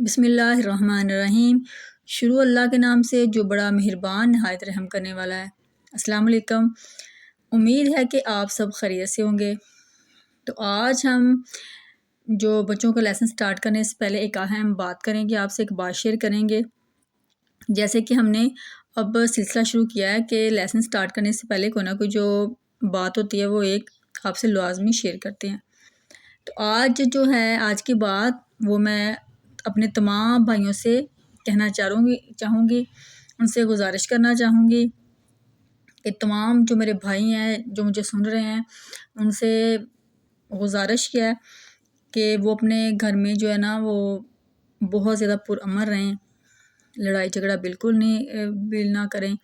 بسم اللہ الرحمن الرحیم۔ شروع اللہ کے نام سے جو بڑا مہربان نہایت رحم کرنے والا ہے۔ السلام علیکم، امید ہے کہ آپ سب خیریت سے ہوں گے۔ تو آج ہم جو بچوں کا لیسن سٹارٹ کرنے سے پہلے ایک اہم بات کریں گے، آپ سے ایک بات شیئر کریں گے۔ جیسے کہ ہم نے اب سلسلہ شروع کیا ہے کہ لیسن سٹارٹ کرنے سے پہلے کوئی نہ کوئی جو بات ہوتی ہے وہ ایک آپ سے لازمی شیئر کرتے ہیں۔ تو آج جو ہے آج کی بات وہ میں اپنے تمام بھائیوں سے کہنا چاہوں گی، ان سے گزارش کرنا چاہوں گی کہ تمام جو میرے بھائی ہیں جو مجھے سن رہے ہیں ان سے گزارش کیا ہے کہ وہ اپنے گھر میں جو ہے نا وہ بہت زیادہ پرامن رہیں، لڑائی جھگڑا بالکل نہ کریں۔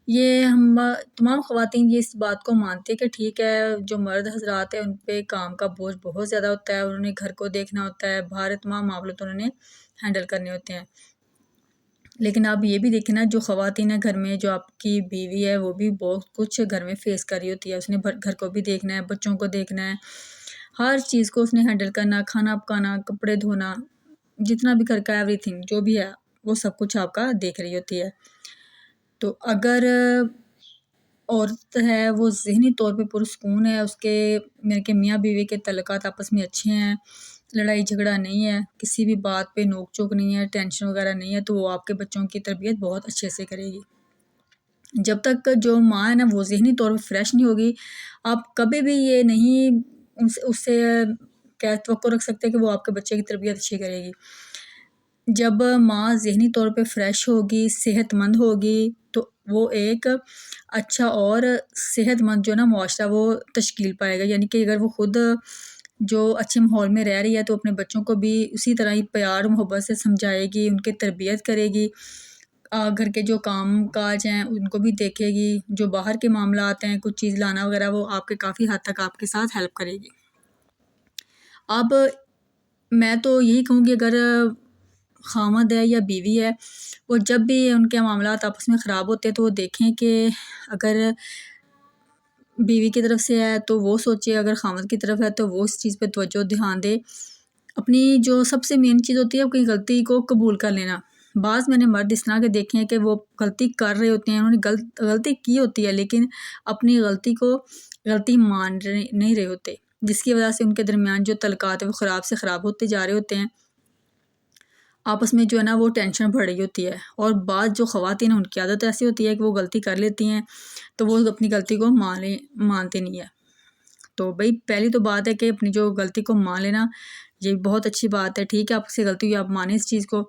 یہ ہم تمام خواتین یہ اس بات کو مانتے ہیں کہ ٹھیک ہے جو مرد حضرات ہیں ان پہ کام کا بوجھ بہت زیادہ ہوتا ہے، انہوں نے گھر کو دیکھنا ہوتا ہے، باہر تمام معاملات انہوں نے ہینڈل کرنے ہوتے ہیں، لیکن آپ یہ بھی دیکھیں نا جو خواتین ہیں گھر میں، جو آپ کی بیوی ہے وہ بھی بہت کچھ گھر میں فیس کر رہی ہوتی ہے، اس نے گھر کو بھی دیکھنا ہے، بچوں کو دیکھنا ہے، ہر چیز کو اس نے ہینڈل کرنا، کھانا پکانا، کپڑے دھونا، جتنا بھی گھر کا ایوری تھنگ جو بھی ہے وہ سب کچھ آپ کا دیکھ رہی ہوتی ہے۔ تو اگر عورت ہے وہ ذہنی طور پہ پرسکون ہے، اس کے میرے کہ میاں بیوی کے تعلقات آپس میں اچھے ہیں، لڑائی جھگڑا نہیں ہے، کسی بھی بات پہ نوک چوک نہیں ہے، ٹینشن وغیرہ نہیں ہے، تو وہ آپ کے بچوں کی تربیت بہت اچھے سے کرے گی۔ جب تک جو ماں ہے نا وہ ذہنی طور پہ فریش نہیں ہوگی، آپ کبھی بھی یہ نہیں اس سے کیا توقع رکھ سکتے کہ وہ آپ کے بچے کی تربیت اچھی کرے گی۔ جب ماں ذہنی طور پہ فریش ہوگی، صحت مند ہوگی، تو وہ ایک اچھا اور صحت مند جو نا معاشرہ وہ تشکیل پائے گا، یعنی کہ اگر وہ خود جو اچھے ماحول میں رہ رہی ہے تو اپنے بچوں کو بھی اسی طرح ہی پیار محبت سے سمجھائے گی، ان کی تربیت کرے گی، گھر کے جو کام کاج ہیں ان کو بھی دیکھے گی، جو باہر کے معاملات ہیں کچھ چیز لانا وغیرہ وہ آپ کے کافی حد تک آپ کے ساتھ ہیلپ کرے گی۔ اب میں تو یہی کہوں گی اگر خامد ہے یا بیوی ہے وہ جب بھی ان کے معاملات آپس میں خراب ہوتے ہیں تو وہ دیکھیں کہ اگر بیوی کی طرف سے ہے تو وہ سوچے، اگر خامد کی طرف ہے تو وہ اس چیز پہ توجہ دھیان دے۔ اپنی جو سب سے مین چیز ہوتی ہے اپنی غلطی کو قبول کر لینا۔ بعض میں نے مرد اس طرح کے دیکھے ہیں کہ وہ غلطی کر رہے ہوتے ہیں، انہوں نے غلطی کی ہوتی ہے لیکن اپنی غلطی کو غلطی مان نہیں رہے ہوتے، جس کی وجہ سے ان کے درمیان جو تعلقات ہیں وہ خراب سے خراب ہوتے جا رہے ہوتے ہیں، آپس میں جو ہے نا وہ ٹینشن بڑھ رہی ہوتی ہے۔ اور بعض جو خواتین ہیں ان کی عادت ایسی ہوتی ہے کہ وہ غلطی کر لیتی ہیں تو وہ اپنی غلطی کو مانتے نہیں ہے۔ تو بھئی پہلی تو بات ہے کہ اپنی جو غلطی کو مان لینا یہ بہت اچھی بات ہے، ٹھیک ہے آپ سے غلطی ہوئی آپ مانیں اس چیز کو،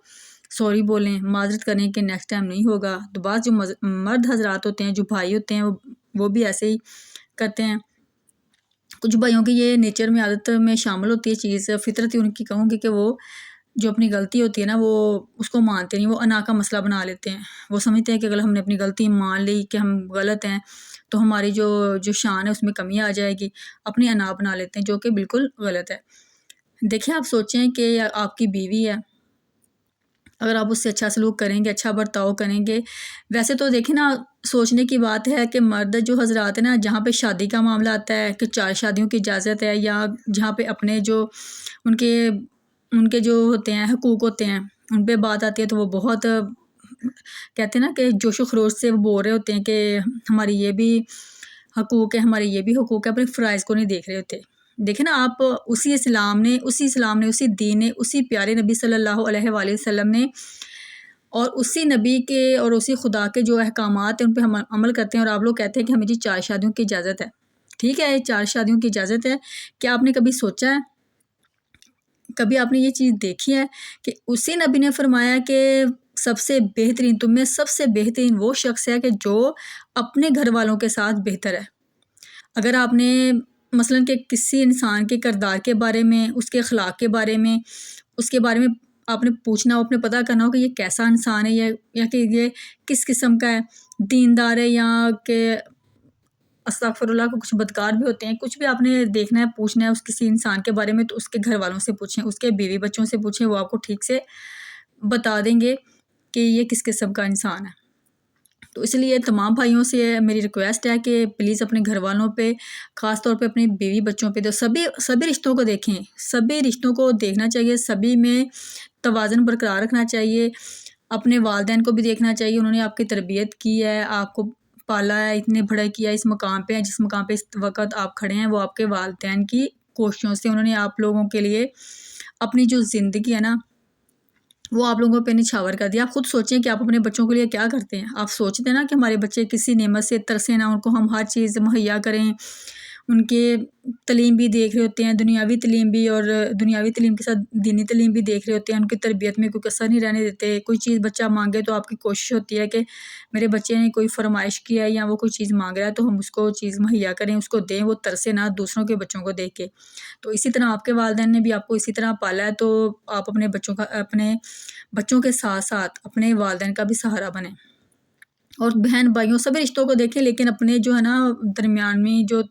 سوری بولیں، معذرت کریں کہ نیکسٹ ٹائم نہیں ہوگا۔ تو بعض جو مرد حضرات ہوتے ہیں جو بھائی ہوتے ہیں وہ بھی ایسے ہی کرتے ہیں۔ کچھ بھائیوں کی یہ نیچر میں عادت میں شامل ہوتی ہے چیز، فطرت ہی ان کی کہوں گی کہ وہ جو اپنی غلطی ہوتی ہے نا وہ اس کو مانتے نہیں، وہ انا کا مسئلہ بنا لیتے ہیں۔ وہ سمجھتے ہیں کہ اگر ہم نے اپنی غلطی مان لی کہ ہم غلط ہیں تو ہماری جو شان ہے اس میں کمی آ جائے گی، اپنی انا بنا لیتے ہیں جو کہ بالکل غلط ہے۔ دیکھیں آپ سوچیں کہ آپ کی بیوی ہے، اگر آپ اس سے اچھا سلوک کریں گے، اچھا برتاؤ کریں گے، ویسے تو دیکھیں نا سوچنے کی بات ہے کہ مرد جو حضرات ہیں نا جہاں پہ شادی کا معاملہ آتا ہے کہ 4 شادیوں کی اجازت ہے، یا جہاں پہ اپنے جو ان کے جو ہوتے ہیں حقوق ہوتے ہیں ان پہ بات آتی ہے تو وہ بہت کہتے ہیں نا کہ جوش و خروش سے وہ بول رہے ہوتے ہیں کہ ہماری یہ بھی حقوق ہے، ہمارے یہ بھی حقوق ہے، اپنے فرائض کو نہیں دیکھ رہے ہوتے۔ دیکھیں نا آپ اسی اسلام نے اسی دین نے اسی پیارے نبی صلی اللہ علیہ وآلہ وسلم نے اور اسی نبی کے اور اسی خدا کے جو احکامات ہیں ان پہ ہم عمل کرتے ہیں، اور آپ لوگ کہتے ہیں کہ ہمیں جی 4 شادیوں کی اجازت ہے۔ ٹھیک ہے 4 شادیوں کی اجازت ہے، کیا آپ نے کبھی سوچا ہے، کبھی آپ نے یہ چیز دیکھی ہے کہ اسی نبی نے فرمایا کہ سب سے بہترین تم میں سب سے بہترین وہ شخص ہے کہ جو اپنے گھر والوں کے ساتھ بہتر ہے۔ اگر آپ نے مثلاً کہ کسی انسان کے کردار کے بارے میں، اس کے اخلاق کے بارے میں آپ نے پوچھنا ہو، اپنے پتہ کرنا ہو کہ یہ کیسا انسان ہے یا کہ یہ کس قسم کا ہے، دیندار ہے یا کہ استغفر اللہ کو کچھ بدکار بھی ہوتے ہیں، کچھ بھی آپ نے دیکھنا ہے پوچھنا ہے اس کسی انسان کے بارے میں تو اس کے گھر والوں سے پوچھیں، اس کے بیوی بچوں سے پوچھیں، وہ آپ کو ٹھیک سے بتا دیں گے کہ یہ کس قسم کا انسان ہے۔ تو اس لیے تمام بھائیوں سے میری ریکویسٹ ہے کہ پلیز اپنے گھر والوں پہ، خاص طور پہ اپنی بیوی بچوں پہ، تو سبھی رشتوں کو دیکھیں، سبھی رشتوں کو دیکھنا چاہیے، سبھی میں توازن برقرار رکھنا چاہیے. اپنے والدین کو بھی دیکھنا چاہیے، انہوں نے آپ کی تربیت کی ہے، آپ کو پالا ہے، اتنے بڑا کیا ہے، اس مقام پہ ہیں جس مقام پہ اس وقت آپ کھڑے ہیں، وہ آپ کے والدین کی کوششوں سے. انہوں نے آپ لوگوں کے لیے اپنی جو زندگی ہے نا وہ آپ لوگوں پہ نچھاور کر دیا. آپ خود سوچیں کہ آپ اپنے بچوں کے لیے کیا کرتے ہیں. آپ سوچتے ہیں نا کہ ہمارے بچے کسی نعمت سے ترسے نہ، ان کو ہم ہر چیز مہیا کریں. ان کے تعلیم بھی دیکھ رہے ہوتے ہیں، دنیاوی تعلیم بھی، اور دنیاوی تعلیم کے ساتھ دینی تعلیم بھی دیکھ رہے ہوتے ہیں. ان کی تربیت میں کوئی کسر نہیں رہنے دیتے. کوئی چیز بچہ مانگے تو آپ کی کوشش ہوتی ہے کہ میرے بچے نے کوئی فرمائش کی ہے یا وہ کوئی چیز مانگ رہا ہے تو ہم اس کو چیز مہیا کریں، اس کو دیں، وہ ترسے نہ دوسروں کے بچوں کو دیکھ کے. تو اسی طرح آپ کے والدین نے بھی آپ کو اسی طرح پالا ہے، تو آپ اپنے بچوں کے ساتھ ساتھ اپنے والدین کا بھی سہارا بنیں. اور بہن بھائیوں سبھی رشتوں کو دیکھیں، لیکن اپنے جو ہے نا درمیان میں جو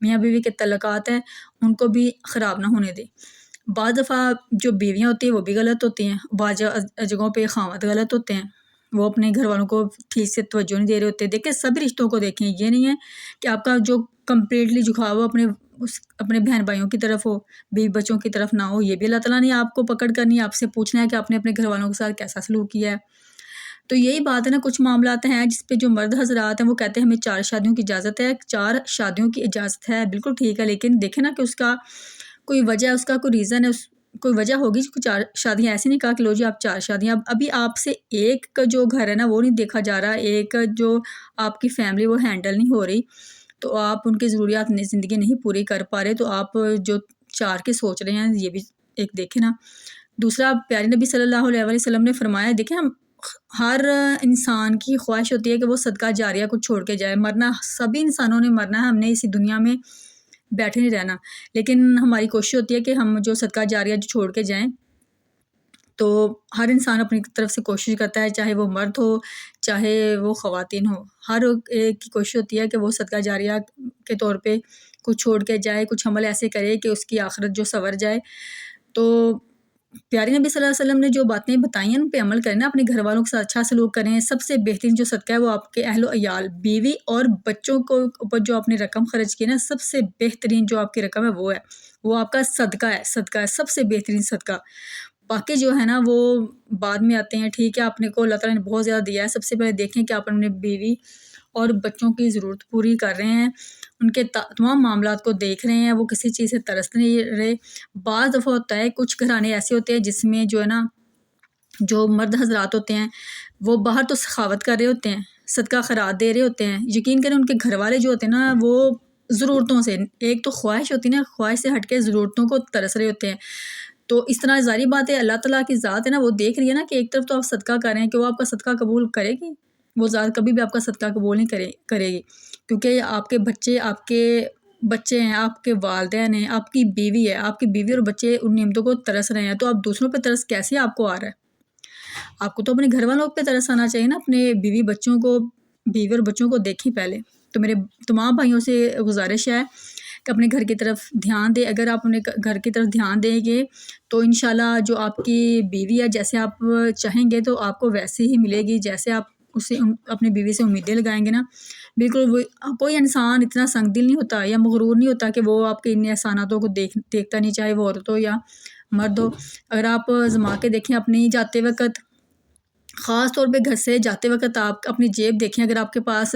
میاں بیوی کے تعلقات ہیں ان کو بھی خراب نہ ہونے دیں. بعض دفعہ جو بیویاں ہوتی ہیں وہ بھی غلط ہوتی ہیں، بعض جگہوں پہ خاوند غلط ہوتے ہیں، وہ اپنے گھر والوں کو ٹھیک سے توجہ نہیں دے رہے ہوتے. دیکھیں سبھی رشتوں کو دیکھیں، یہ نہیں ہے کہ آپ کا جو کمپلیٹلی جھکاؤ ہو اپنے بہن بھائیوں کی طرف ہو، بیوی بچوں کی طرف نہ ہو. یہ بھی اللہ تعالیٰ نے آپ کو پکڑ کرنی ہے، آپ سے پوچھنا ہے کہ آپ نے اپنے گھر والوں کے ساتھ کیسا سلوک کیا ہے. تو یہی بات ہے نا، کچھ معاملات ہیں جس پہ جو مرد حضرات ہیں وہ کہتے ہیں ہمیں 4 شادیوں کی اجازت ہے. 4 شادیوں کی اجازت ہے، بالکل ٹھیک ہے، لیکن دیکھیں نا کہ اس کا کوئی وجہ ہے، اس کا کوئی ریزن ہے، کوئی وجہ ہوگی. 4 شادیاں ایسے نہیں کہا کہ لو جی آپ 4 شادیاں. ابھی آپ سے ایک کا جو گھر ہے نا وہ نہیں دیکھا جا رہا، ایک جو آپ کی فیملی وہ ہینڈل نہیں ہو رہی، تو آپ ان کی ضروریات زندگی نہیں پوری کر پا رہے، تو آپ جو 4 کے سوچ رہے ہیں یہ بھی ایک دیکھیں نا. دوسرا، پیارے نبی صلی اللہ علیہ وسلم نے فرمایا، دیکھیں ہم ہر انسان کی خواہش ہوتی ہے کہ وہ صدقہ جاریہ کچھ چھوڑ کے جائے. مرنا سبھی انسانوں نے مرنا ہے، ہم نے اسی دنیا میں بیٹھے نہیں رہنا، لیکن ہماری کوشش ہوتی ہے کہ ہم جو صدقہ جاریہ جو چھوڑ کے جائیں. تو ہر انسان اپنی طرف سے کوشش کرتا ہے، چاہے وہ مرد ہو چاہے وہ خواتین ہو، ہر ایک کی کوشش ہوتی ہے کہ وہ صدقہ جاریہ کے طور پہ کچھ چھوڑ کے جائے، کچھ عمل ایسے کرے کہ اس کی آخرت جو سنور جائے. تو پیارے نبی صلی اللہ علیہ وسلم نے جو باتیں بتائی ہیں ان پہ عمل کریں، اپنے گھر والوں کے ساتھ اچھا سلوک کریں. سب سے بہترین جو صدقہ ہے وہ آپ کے اہل و عیال، بیوی اور بچوں کو اوپر جو آپ نے رقم خرچ کی نا، سب سے بہترین جو آپ کی رقم ہے وہ آپ کا صدقہ ہے سب سے بہترین صدقہ. باقی جو ہے نا وہ بعد میں آتے ہیں. ٹھیک ہے، آپ نے کو اللہ تعالیٰ نے بہت زیادہ دیا ہے، سب سے پہلے دیکھیں کہ آپ اپنے بیوی اور بچوں کی ضرورت پوری کر رہے ہیں، ان کے تمام معاملات کو دیکھ رہے ہیں، وہ کسی چیز سے ترس نہیں رہے. بعض دفعہ ہوتا ہے کچھ گھرانے ایسے ہوتے ہیں جس میں جو ہے نا جو مرد حضرات ہوتے ہیں وہ باہر تو سخاوت کر رہے ہوتے ہیں، صدقہ خیرات دے رہے ہوتے ہیں، یقین کریں ان کے گھر والے جو ہوتے ہیں نا وہ ضرورتوں سے، ایک تو خواہش ہوتی ہے نا، خواہش سے ہٹ کے ضرورتوں کو ترس رہے ہوتے ہیں. تو اس طرح ظاہری بات ہے اللہ تعالیٰ کی ذات ہے نا، وہ دیکھ رہی ہے نا کہ ایک طرف تو آپ صدقہ کر رہے ہیں کہ وہ آپ کا صدقہ قبول کرے گی، وہ ذات کبھی بھی آپ کا صدقہ قبول نہیں کرے گی، کیونکہ آپ کے بچے ہیں، آپ کے والدین ہیں، آپ کی بیوی ہے، آپ کی بیوی اور بچے ان نعمتوں کو ترس رہے ہیں. تو آپ دوسروں پہ ترس کیسے آپ کو آ رہا ہے؟ آپ کو تو اپنے گھر والوں پہ ترس آنا چاہیے نا. اپنے بیوی اور بچوں کو دیکھیں پہلے. تو میرے تمام بھائیوں سے گزارش ہے کہ اپنے گھر کی طرف دھیان دیں. اگر آپ اپنے گھر کی طرف دھیان دیں گے تو انشاءاللہ جو آپ کی بیوی ہے جیسے آپ چاہیں گے تو آپ کو ویسے ہی ملے گی جیسے آپ اپنی بیوی سے امیدیں لگائیں گے نا. بالکل کوئی انسان اتنا سنگ دل نہیں ہوتا یا مغرور نہیں ہوتا کہ وہ آپ کے ان احساناتوں کو دیکھتا نہیں، چاہے وہ عورت ہو یا مرد ہو. اگر آپ آزما کے دیکھیں اپنی جاتے وقت، خاص طور پہ گھر سے جاتے وقت آپ اپنی جیب دیکھیں. اگر آپ کے پاس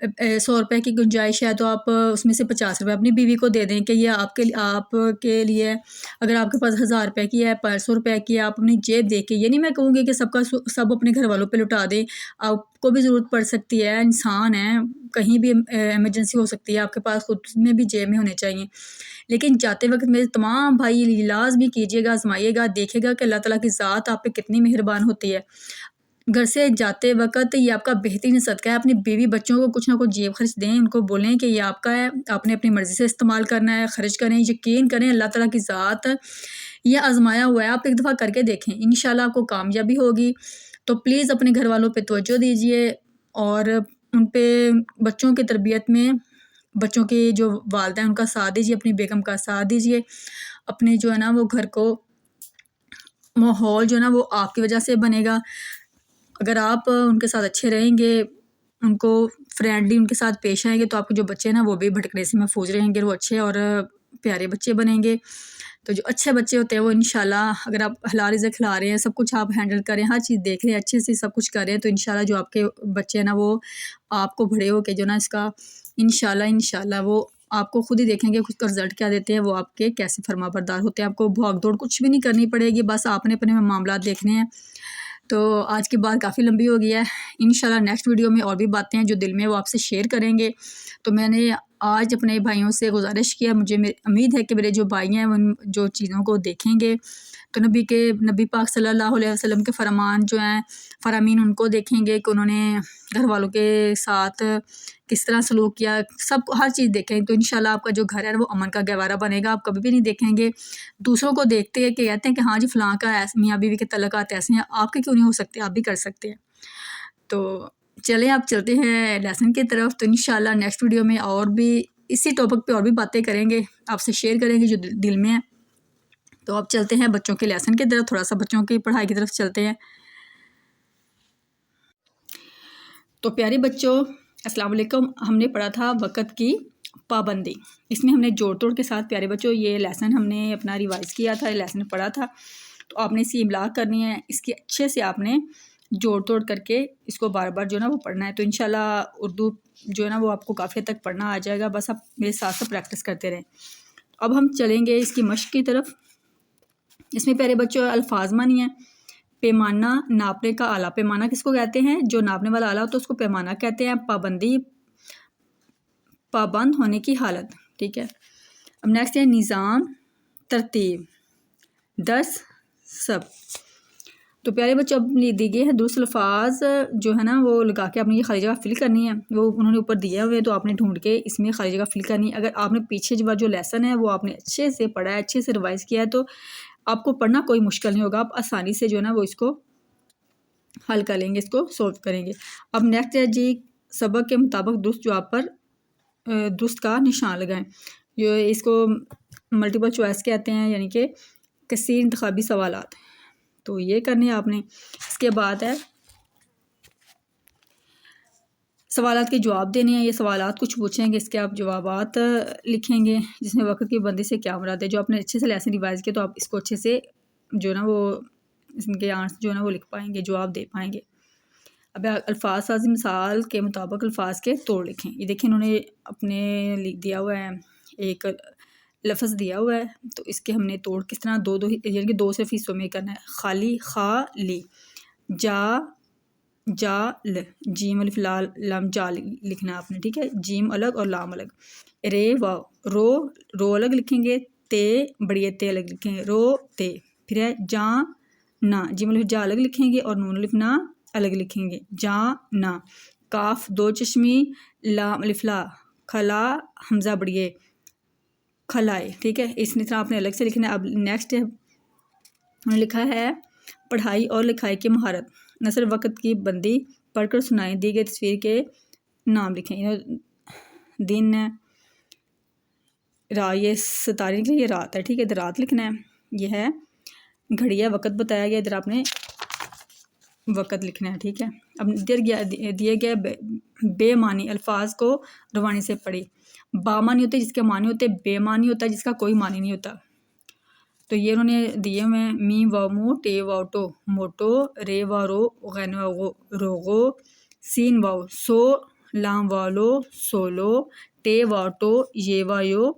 100 روپے کی گنجائش ہے تو آپ اس میں سے 50 روپے اپنی بیوی کو دے دیں کہ یہ آپ کے لیے. اگر آپ کے پاس 1000 روپے کی ہے، 500 روپے کی ہے، آپ اپنی جیب دیکھ کے، یہ نہیں میں کہوں گی کہ سب اپنے گھر والوں پہ لٹا دیں. آپ کو بھی ضرورت پڑ سکتی ہے، انسان ہے، کہیں بھی ایمرجنسی ہو سکتی ہے، آپ کے پاس خود میں بھی جیب میں ہونے چاہیے. لیکن جاتے وقت میرے تمام بھائی لازمی کیجیے گا، آزمائیے گا، دیکھے گا کہ اللہ تعالیٰ کی ذات آپ پہ کتنی مہربان ہوتی ہے. گھر سے جاتے وقت یہ آپ کا بہترین صدقہ ہے. اپنی بیوی بچوں کو کچھ نہ کچھ جیب خرچ دیں، ان کو بولیں کہ یہ آپ کا ہے، آپ نے اپنی مرضی سے استعمال کرنا ہے، خرچ کریں. یقین کریں اللہ تعالیٰ کی ذات یہ آزمایا ہوا ہے، آپ ایک دفعہ کر کے دیکھیں، انشاءاللہ آپ کو کامیابی ہوگی. تو پلیز اپنے گھر والوں پہ توجہ دیجیے اور ان پہ بچوں کی تربیت میں بچوں کے جو والدہ ہیں ان کا ساتھ دیجیے، اپنی بیگم کا ساتھ دیجیے. اپنے جو ہے نا وہ گھر کو ماحول جو ہے نا وہ آپ کی وجہ سے بنے گا. اگر آپ ان کے ساتھ اچھے رہیں گے، ان کو فرینڈلی ان کے ساتھ پیش آئیں گے تو آپ کے جو بچے ہیں نا وہ بھی بھٹکنے سے محفوظ رہیں گے، وہ اچھے اور پیارے بچے بنیں گے. تو جو اچھے بچے ہوتے ہیں وہ انشاءاللہ اگر آپ حلال رزق کھلا رہے ہیں، سب کچھ آپ ہینڈل کریں، ہر چیز دیکھ رہے ہیں، اچھے سے سب کچھ کر رہے ہیں، تو انشاءاللہ جو آپ کے بچے ہیں نا وہ آپ کو بڑے ہو کے جو نا اس کا انشاءاللہ وہ آپ کو خود ہی دیکھیں گے، خود کا رزلٹ کیا دیتے ہیں، وہ آپ کے کیسے فرما بردار ہوتے ہیں۔ آپ کو بھاگ دوڑ کچھ بھی نہیں کرنی پڑے گی، بس آپ نے اپنے معاملات دیکھنے ہیں۔ تو آج کی بات کافی لمبی ہو گئی ہے، انشاءاللہ نیکسٹ ویڈیو میں اور بھی باتیں ہیں جو دل میں وہ آپ سے شیئر کریں گے۔ تو میں نے آج اپنے بھائیوں سے گزارش کیا، مجھے امید ہے کہ میرے جو بھائی ہیں وہ جو چیزوں کو دیکھیں گے، تو نبی پاک صلی اللہ علیہ وسلم کے فرمان جو ہیں فرامین ان کو دیکھیں گے کہ انہوں نے گھر والوں کے ساتھ کس طرح سلوک کیا، سب ہر چیز دیکھیں تو انشاءاللہ آپ کا جو گھر ہے وہ امن کا گہوارہ بنے گا۔ آپ کبھی بھی نہیں دیکھیں گے دوسروں کو دیکھتے ہیں کہ کہتے ہیں کہ ہاں جی فلاں کا میاں بیوی کے تعلقات ایسے ہیں، آپ کے کیوں نہیں ہو سکتے، آپ بھی کر سکتے ہیں۔ تو چلیں آپ چلتے ہیں لیسن کی طرف، تو انشاءاللہ نیکسٹ ویڈیو میں اور بھی اسی ٹاپک پہ اور بھی باتیں کریں گے، آپ سے شیئر کریں گے جو دل میں ہے۔ تو اب چلتے ہیں بچوں کے لیسن کی طرف، تھوڑا سا بچوں کی پڑھائی کی طرف چلتے ہیں۔ تو پیارے بچوں السلام علیکم، ہم نے پڑھا تھا وقت کی پابندی، اس میں ہم نے جوڑ توڑ کے ساتھ پیارے بچوں یہ لیسن ہم نے اپنا ریوائز کیا تھا، یہ لیسن پڑھا تھا، تو آپ نے اس کی املا کرنی ہے، اس کی اچھے سے آپ نے جوڑ توڑ کر کے اس کو بار بار جو ہے نا وہ پڑھنا ہے۔ تو انشاءاللہ اردو جو ہے نا وہ آپ کو کافی حد تک پڑھنا آ جائے گا، بس آپ میرے ساتھ ساتھ پریکٹس کرتے رہیں۔ اب ہم چلیں گے اس کی مشق کی طرف۔ اس میں پیارے بچوں الفاظ مانی ہیں، پیمانہ ناپنے کا آلہ، پیمانہ کس کو کہتے ہیں، جو ناپنے والا آلہ تو اس کو پیمانہ کہتے ہیں۔ پابندی پابند ہونے کی حالت، ٹھیک ہے۔ اب نیکسٹ ہے نظام ترتیب درس سب۔ تو پیارے بچوں اب دی گئے ہیں درست الفاظ جو ہے نا وہ لگا کے آپ نے یہ خالی جگہ فل کرنی ہے، وہ انہوں نے اوپر دیا ہوئے تو آپ نے ڈھونڈ کے اس میں خالی جگہ فل کرنی ہے۔ اگر آپ نے پیچھے جو لیسن ہے وہ آپ نے اچھے سے پڑھا ہے، اچھے سے ریوائز کیا ہے تو آپ کو پڑھنا کوئی مشکل نہیں ہوگا، آپ آسانی سے جو ہے نا وہ اس کو حل کر لیں گے، اس کو سولو کریں گے۔ اب نیکسٹ ہے جی سبق کے مطابق درست جواب پر درست کا نشان لگائیں، اس کو ملٹیپل چوائس کہتے ہیں، یعنی کہ کثیر انتخابی سوالات، تو یہ کرنے ہیں آپ نے۔ اس کے بعد ہے سوالات کے جواب دینے ہیں، یہ سوالات کچھ پوچھیں گے، اس کے آپ جوابات لکھیں گے، جس میں وقت کی پابندی سے کیا مراد ہے۔ جو آپ نے اچھے سے لیسن ریوائز کیا تو آپ اس کو اچھے سے جو ہے نا وہ ان کے آنسر جو ہے نا وہ لکھ پائیں گے، جواب دے پائیں گے۔ اب الفاظ سازی مثال کے مطابق الفاظ کے توڑ لکھیں۔ یہ دیکھیں انہوں نے اپنے دیا ہوا ہے، ایک لفظ دیا ہوا ہے، تو اس کے ہم نے توڑ کس طرح یعنی کہ دو صرف حصوں میں کرنا ہے۔ خالی خالی، جا جال، جیم الف لام جال لکھنا ہے آپ نے، ٹھیک ہے، جیم الگ اور لام الگ۔ رے واو، رو الگ لکھیں گے، تے بڑی تے الگ لکھیں گے، رو تے۔ پھر ہے جا نا، جیم الف جا الگ لکھیں گے اور نون الف نا الگ لکھیں گے، جا نا۔ کاف دو چشمی، لام الف لا، کھلا حمزہ بڑیے، کھلائے، ٹھیک ہے، اس طرح آپ نے الگ سے لکھنا ہے۔ اب نیکسٹ ہے انہوں نے لکھا ہے پڑھائی اور لکھائی کی مہارت، نثر وقت کی بندی پڑھ کر سنائیں، دی گئی تصویر کے نام لکھیں۔ دن ہے، یہ ستارے کے لیے رات ہے، ٹھیک ہے، ادھر رات لکھنا ہے۔ یہ ہے گھڑی ہے، وقت بتایا گیا، ادھر آپ نے وقت لکھنا ہے، ٹھیک ہے۔ اب دیے گئے بے معنی الفاظ کو روانی سے پڑھی۔ با معنی ہوتے جس کے معنی ہوتے، بے معنی ہوتا ہے جس کا کوئی معنی نہیں ہوتا۔ تو یہ انہوں نے دیے ہوئے ہیں، می واو مو، ٹے واو ٹو موٹو، رے واو رو، غین واو روغو، سین واو سو، لام واو لو سولو، ٹے واو ٹو، یہ واو یو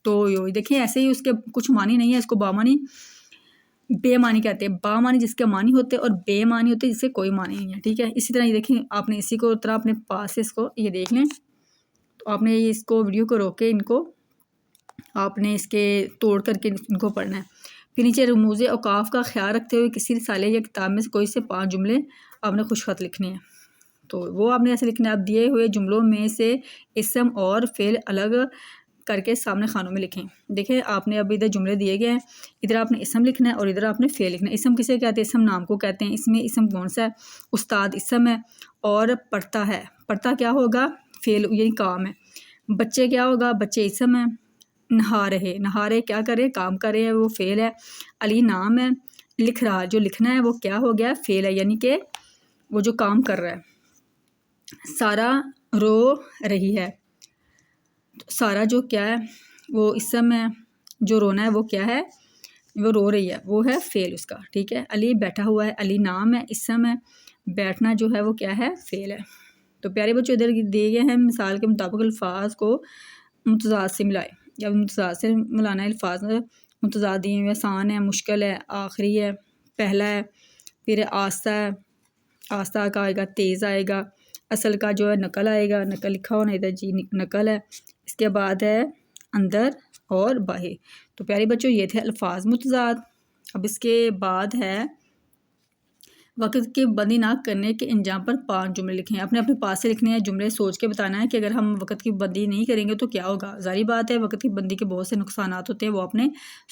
ٹو یو۔ دیکھیں ایسے ہی اس کے کچھ معنی نہیں ہے، اس کو با معنی بے معنی کہتے ہیں۔ با معنی جس کے معنی ہوتے اور بے معنی ہوتے جس کے کوئی معنی نہیں ہے، ٹھیک ہے۔ اسی طرح یہ دیکھیں آپ نے اسی کو طرح اپنے پاس سے اس کو یہ دیکھ لیں، تو آپ نے اس کو ویڈیو کو روک کے ان کو آپ نے اس کے توڑ کر کے ان کو پڑھنا ہے۔ پھر نیچے رموز اوقاف کا خیال رکھتے ہوئے کسی رسالے یا کتاب میں سے کوئی سے 5 جملے آپ نے خوش خط لکھنے ہیں، تو وہ آپ نے ایسے لکھنا ہے۔ اب دیے ہوئے جملوں میں سے اسم اور فعل الگ کر کے سامنے خانوں میں لکھیں۔ دیکھیں آپ نے اب ادھر جملے دیے گئے ہیں، ادھر آپ نے اسم لکھنا ہے اور ادھر آپ نے فعل لکھنا ہے۔ اسم کسے کہتے ہیں؟ اسم نام کو کہتے ہیں۔ اس میں اسم کون سا ہے؟ استاد اسم ہے، اور پڑھتا ہے، پڑھتا کیا ہوگا؟ فعل یعنی کام ہے۔ بچے کیا ہوگا؟ بچے اسم ہے۔ نہا رہے کیا کرے؟ کام کرے ہیں، وہ فعل ہے۔ علی نام ہے۔ لکھ رہا، جو لکھنا ہے وہ کیا ہو گیا؟ فعل ہے، یعنی کہ وہ جو کام کر رہا ہے۔ سارا رو رہی ہے، سارا جو کیا ہے وہ اسم ہے، جو رونا ہے وہ کیا ہے؟ وہ رو رہی ہے، وہ ہے فعل اس کا، ٹھیک ہے. علی بیٹھا ہوا ہے، علی نام ہے، اسم ہے، بیٹھنا جو ہے وہ کیا ہے، فعل ہے. تو پیارے بچوں ادھر دیے گئے ہیں مثال کے مطابق الفاظ کو متضاد سے ملائے. جب متضاد سے ملانا ہے الفاظ متضاد دیے ہوئے، آسان ہے، مشکل ہے، آخری ہے، پہلا ہے، پھر آہستہ ہے، آہستہ کا آئے گا، تیز آئے گا، اصل کا جو ہے نقل آئے گا، نقل لکھا ہونا ادھر جی نقل ہے. اس کے بعد ہے اندر اور باہر. تو پیارے بچوں یہ تھے الفاظ متضاد. اب اس کے بعد ہے وقت کی پابندی نہ کرنے کے انجام پر 5 جملے لکھیں. اپنے اپنے پاس سے لکھنے ہیں، جملے سوچ کے بتانا ہے کہ اگر ہم وقت کی پابندی نہیں کریں گے تو کیا ہوگا. ظاہری بات ہے وقت کی پابندی کے بہت سے نقصانات ہوتے ہیں، وہ اپنے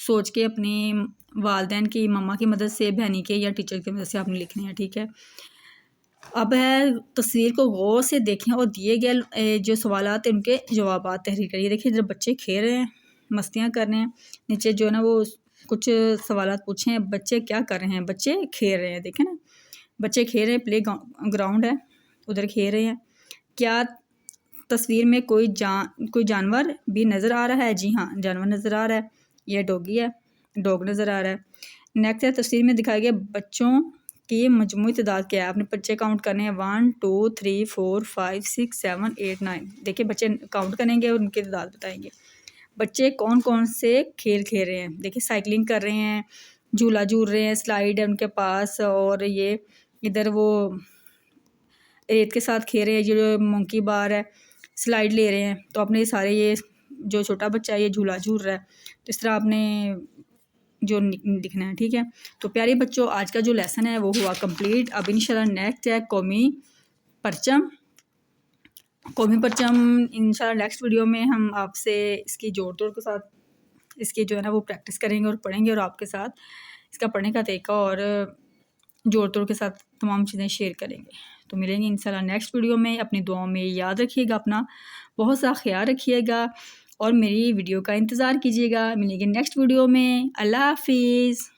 سوچ کے اپنے والدین کی، ماما کی مدد سے، بہنی کے یا ٹیچر کی مدد سے آپ نے لکھنے ہیں، ٹھیک ہے. اب ہے تصویر کو غور سے دیکھیں اور دیے گئے جو سوالات ہیں ان کے جوابات تحریر کریے. دیکھیں جب بچے کھیل رہے ہیں، مستیاں کر رہے ہیں، نیچے جو ہے نا وہ کچھ سوالات پوچھیں ہیں، بچے کیا کر رہے ہیں، بچے کھیل رہے ہیں. دیکھیں نا بچے کھیل رہے ہیں، پلے گراؤنڈ ہے، ادھر کھیل رہے ہیں. کیا تصویر میں کوئی جانور بھی نظر آ رہا ہے؟ جی ہاں، جانور نظر آ رہا ہے، یہ ڈوگی ہے، ڈوگ نظر آ رہا ہے. نیکسٹ ہے تصویر میں دکھائے گئے بچوں کی مجموعی تعداد کیا ہے. آپ نے بچے کاؤنٹ کرنے ہیں 1 2 3 4 5 6 7 8 9. دیکھیں بچے کاؤنٹ کریں گے اور ان کی تعداد بتائیں گے. بچے کون کون سے کھیل کھیل رہے ہیں. دیکھیں سائیکلنگ کر رہے ہیں، جھولا جھول رہے ہیں، سلائیڈ ہے ان کے پاس، اور یہ ادھر وہ ریت کے ساتھ کھیل رہے ہیں، جو مونکی بار ہے، سلائیڈ لے رہے ہیں. تو آپ نے سارے یہ جو چھوٹا بچہ ہے یہ جھولا جھول رہا ہے، تو اس طرح آپ نے جو لکھنا ہے، ٹھیک ہے. تو پیارے بچوں آج کا جو لیسن ہے وہ ہوا کمپلیٹ. اب انشاءاللہ نیکسٹ ہے قومی پرچم. قومی پرچم انشاءاللہ نیکسٹ ویڈیو میں ہم آپ سے اس کی جوڑ توڑ کے ساتھ اس کی جو ہے نا وہ پریکٹس کریں گے اور پڑھیں گے، اور آپ کے ساتھ اس کا پڑھنے کا طریقہ اور جوڑ توڑ کے ساتھ تمام چیزیں شیئر کریں گے. تو ملیں گے انشاءاللہ نیکسٹ ویڈیو میں. اپنی دعاؤں میں یاد رکھیے گا، اپنا بہت سا خیال رکھیے گا، اور میری ویڈیو کا انتظار کیجیے گا. ملیں گے نیکسٹ ویڈیو میں. اللہ حافظ.